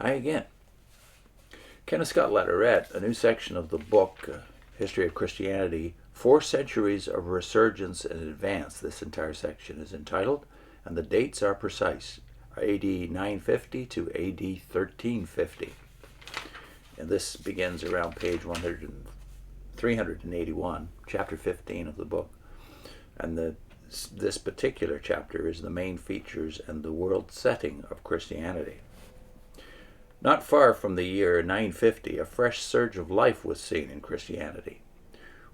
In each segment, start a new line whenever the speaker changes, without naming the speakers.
Hi again. Kenneth Scott Latourette, a new section of the book, History of Christianity, 4 Centuries of Resurgence and Advance. This entire section is entitled, and the dates are precise, AD 950 to AD 1350. And this begins around page 381, chapter 15 of the book. And this particular chapter is the main features and the world setting of Christianity. Not far from the year 950, a fresh surge of life was seen in Christianity,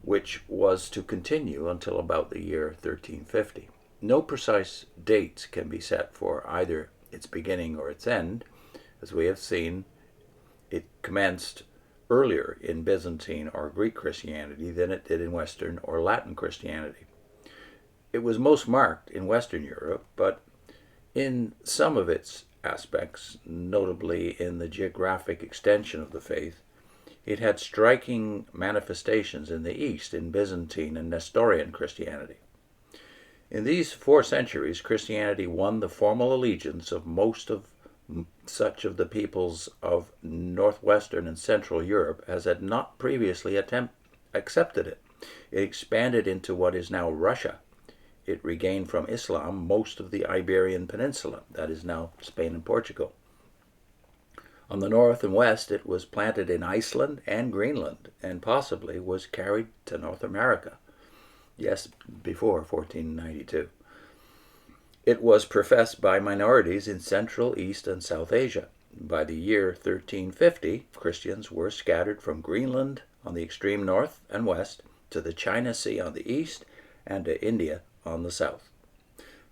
which was to continue until about the year 1350. No precise dates can be set for either its beginning or its end. As we have seen, it commenced earlier in Byzantine or Greek Christianity than it did in Western or Latin Christianity. It was most marked in Western Europe, but in some of its aspects, notably in the geographic extension of the faith, it had striking manifestations in the East, in Byzantine and Nestorian Christianity. In these 4 centuries, Christianity won the formal allegiance of most of such of the peoples of northwestern and central Europe as had not previously accepted it. It expanded into what is now Russia. It regained from Islam most of the Iberian Peninsula, that is now Spain and Portugal. On the north and west, it was planted in Iceland and Greenland, and possibly was carried to North America. Yes, before 1492. It was professed by minorities in Central, East, and South Asia. By the year 1350, Christians were scattered from Greenland on the extreme north and west to the China Sea on the east and to India on the south.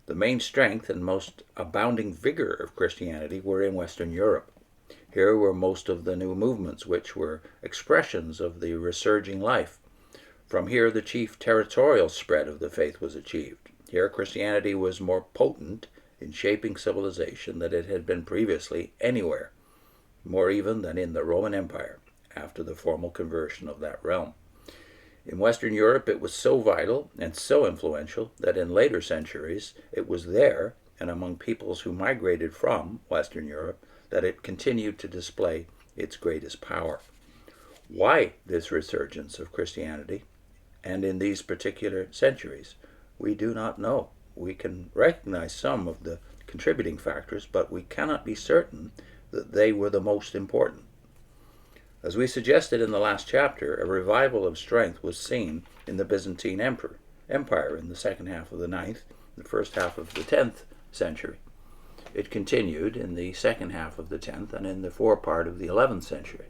The main strength and most abounding vigor of Christianity were in Western Europe. Here were most of the new movements, which were expressions of the resurging life. From here the chief territorial spread of the faith was achieved. Here Christianity was more potent in shaping civilization than it had been previously anywhere, more even than in the Roman Empire, after the formal conversion of that realm. In Western Europe it was so vital and so influential that in later centuries it was there, and among peoples who migrated from Western Europe, that it continued to display its greatest power. Why this resurgence of Christianity, and in these particular centuries, we do not know. We can recognize some of the contributing factors, but we cannot be certain that they were the most important. As we suggested in the last chapter, a revival of strength was seen in the Byzantine Empire in the second half of the 9th, the first half of the 10th century. It continued in the second half of the 10th and in the forepart of the 11th century.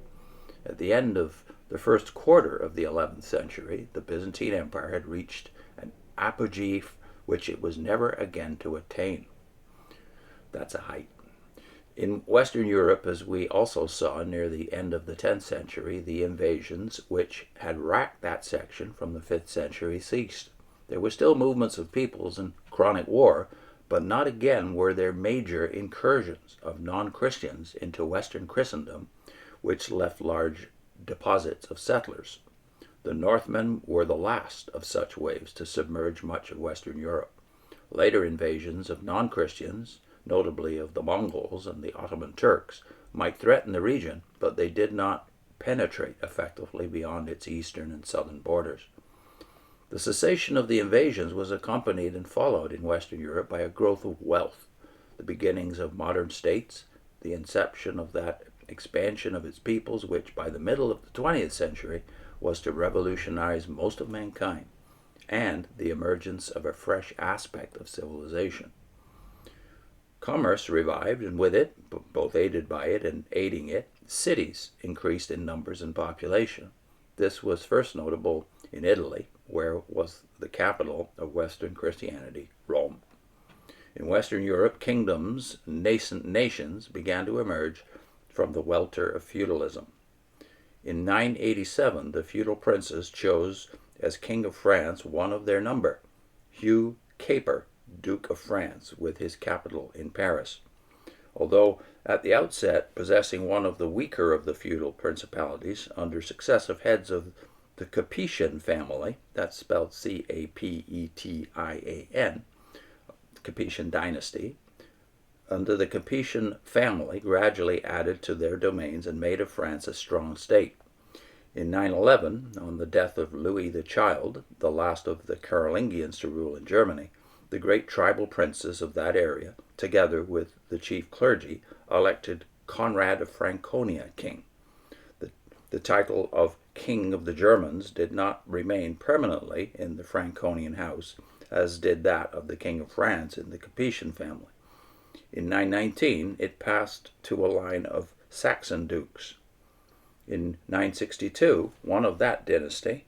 At the end of the first quarter of the 11th century, the Byzantine Empire had reached an apogee which it was never again to attain. That's a height. In Western Europe, as we also saw near the end of the 10th century, the invasions which had racked that section from the 5th century ceased. There were still movements of peoples and chronic war, but not again were there major incursions of non-Christians into Western Christendom, which left large deposits of settlers. The Northmen were the last of such waves to submerge much of Western Europe. Later invasions of non-Christians, notably of the Mongols and the Ottoman Turks, might threaten the region, but they did not penetrate effectively beyond its eastern and southern borders. The cessation of the invasions was accompanied and followed in Western Europe by a growth of wealth, the beginnings of modern states, the inception of that expansion of its peoples which by the middle of the 20th century was to revolutionize most of mankind, and the emergence of a fresh aspect of civilization. Commerce revived, and with it, both aided by it and aiding it, cities increased in numbers and population. This was first notable in Italy, where was the capital of Western Christianity, Rome. In Western Europe, kingdoms, nascent nations began to emerge from the welter of feudalism. In 987, the feudal princes chose as king of France one of their number, Hugh Capet, Duke of France, with his capital in Paris. Although at the outset possessing one of the weaker of the feudal principalities under successive heads of the Capetian family, that's spelled C-A-P-E-T-I-A-N, Capetian dynasty, under the Capetian family, gradually added to their domains and made of France a strong state. In 911, on the death of Louis the Child, the last of the Carolingians to rule in Germany, the great tribal princes of that area, together with the chief clergy, elected Conrad of Franconia king. The title of King of the Germans did not remain permanently in the Franconian house, as did that of the King of France in the Capetian family. In 919, it passed to a line of Saxon dukes. In 962, one of that dynasty,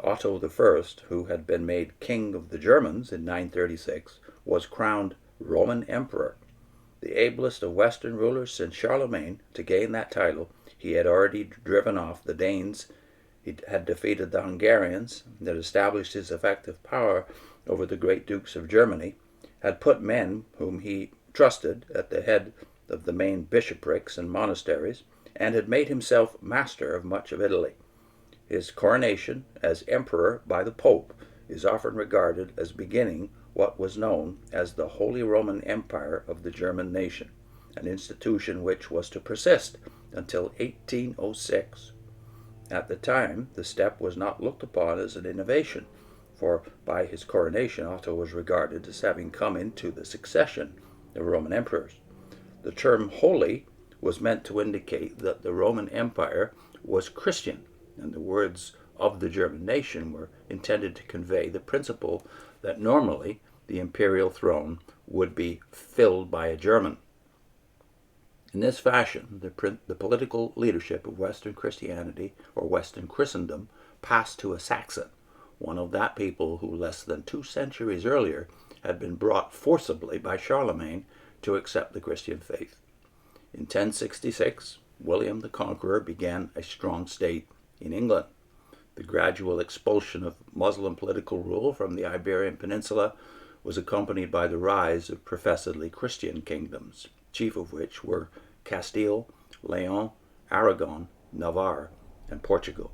Otto I, who had been made King of the Germans in 936, was crowned Roman Emperor. The ablest of Western rulers since Charlemagne to gain that title. He had already driven off the Danes, he had defeated the Hungarians, had established his effective power over the great dukes of Germany, had put men whom he trusted at the head of the main bishoprics and monasteries, and had made himself master of much of Italy. His coronation as emperor by the Pope is often regarded as beginning what was known as the Holy Roman Empire of the German nation, an institution which was to persist until 1806. At the time, the step was not looked upon as an innovation, for by his coronation Otto was regarded as having come into the succession of Roman emperors. The term holy was meant to indicate that the Roman Empire was Christian, and the words of the German nation were intended to convey the principle that normally the imperial throne would be filled by a German. In this fashion, the political leadership of Western Christianity, or Western Christendom, passed to a Saxon, one of that people who less than 2 centuries earlier had been brought forcibly by Charlemagne to accept the Christian faith. In 1066, William the Conqueror began a strong state in England. The gradual expulsion of Muslim political rule from the Iberian Peninsula was accompanied by the rise of professedly Christian kingdoms, chief of which were Castile, Leon, Aragon, Navarre, and Portugal.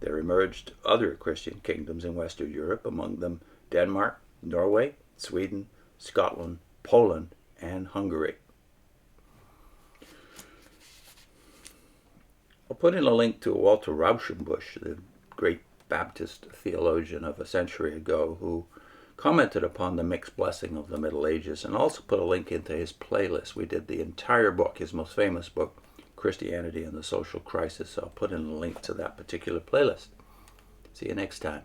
There emerged other Christian kingdoms in Western Europe, among them Denmark, Norway, Sweden, Scotland, Poland, and Hungary. I'll put in a link to Walter Rauschenbusch, the great Baptist theologian of a century ago, who commented upon the mixed blessing of the Middle Ages, and also put a link into his playlist. We did the entire book, his most famous book, Christianity and the Social Crisis. So I'll put in a link to that particular playlist. See you next time.